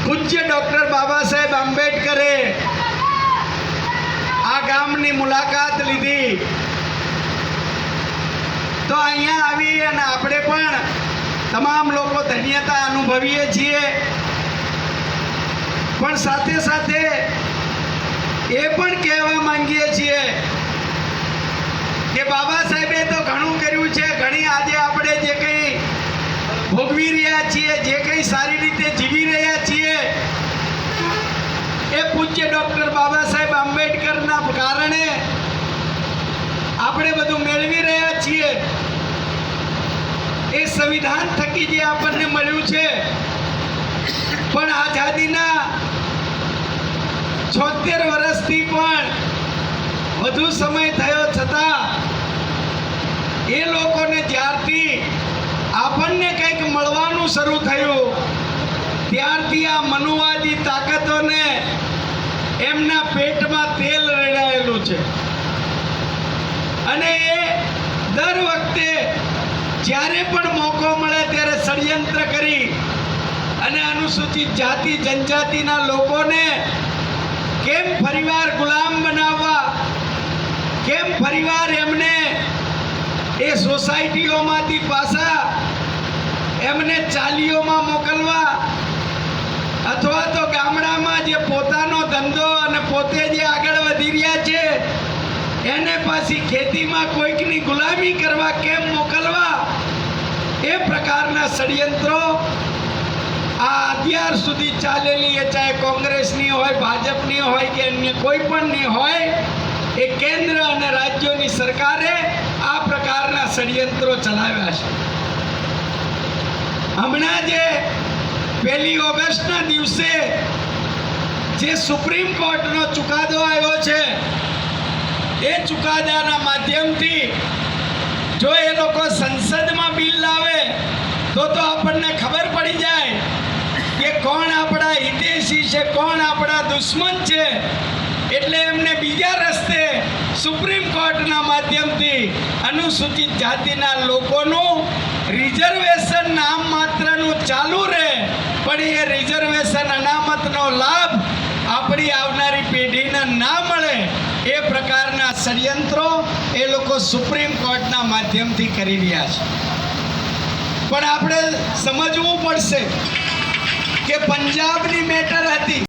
પૂજ્ય ડૉક્ટર બાબા સાહેબ આંબેડકરે આ ગામની મુલાકાત લીધી તો અહીંયા આવી અને આપણે પણ તમામ લોકો ધન્યતા અનુભવીએ છીએ, પણ સાથે સાથે એ પણ કહેવા માંગીએ છીએ કે બાબા સાહેબે તો ઘણું કર્યું છે, ઘણી આજે આપણે જે કંઈ ભોગવી રહ્યા છીએ, જે કંઈ સારી રીતે જીવી રહ્યા છીએ, એ પૂજ્ય ડૉક્ટર બાબા સાહેબ આંબેડકરના કારણે આપણે બધું મેળવી રહ્યા છીએ। એ સંવિધાન થકી જે આપણને મળ્યું છે, પણ આઝાદીના 76 વર્ષથી પણ વધુ સમય થયો છતાં એ લોકોને જ્યારથી આપણને કંઈક મળવાનું શરૂ થયું ત્યારથી આ મનુવાદી તાકાતોને એમના પેટમાં તેલ રેડાયેલું છે અને એ દર વખતે જ્યારે પણ મોકો મળે ત્યારે ષડયંત્ર કરી અને અનુસૂચિત જાતિ જનજાતિના લોકોને કેમ ફરીવાર ગુલામ બનાવવા, કેમ ફરીવાર એમને એ સોસાયટીઓમાંથી પાછા એમને ચાલીઓમાં મોકલવા અથવા તો ગામડામાં જે પોતાનો ધંધો અને પોતે જે આગળ વધી રહ્યા છે એને પાછી ખેતીમાં કોઈકની ગુલામી કરવા કેમ મોકલવા, એ પ્રકારના ષડયંત્રો આ અત્યાર સુધી ચાલેલી, એ ચાહે કોંગ્રેસની હોય, ભાજપની હોય કે અન્ય કોઈ પણની હોય, એ કેન્દ્ર અને રાજ્યોની સરકારે આ પ્રકારના ષડયંત્રો ચલાવ્યા છે। હમણાં જે 1 ઓગસ્ટના દિવસે જે સુપ્રીમ કોર્ટનો ચુકાદો આવ્યો છે, એ ચુકાદાના માધ્યમથી જો એ લોકો સંસદમાં બિલ લાવે તો આપણને ખબર પડી જાય કે કોણ આપણા હિતેશી છે, કોણ આપણા દુશ્મન છે। એટલે એમને બીજા રસ્તે સુપ્રીમ કોર્ટના માધ્યમથી અનુસૂચિત જાતિના લોકોનું રિઝર્વેશન નામ માત્રનું ચાલુ રહે, પણ એ રિઝર્વેશન અનામતનો લાભ આપણી આવનારી પેઢીને ના મળે, એ પ્રકારના ષડયંત્રો એ લોકો સુપ્રીમ કોર્ટના માધ્યમથી કરી રહ્યા છે। પણ આપણે સમજવું પડશે કે પંજાબની મેટર હતી।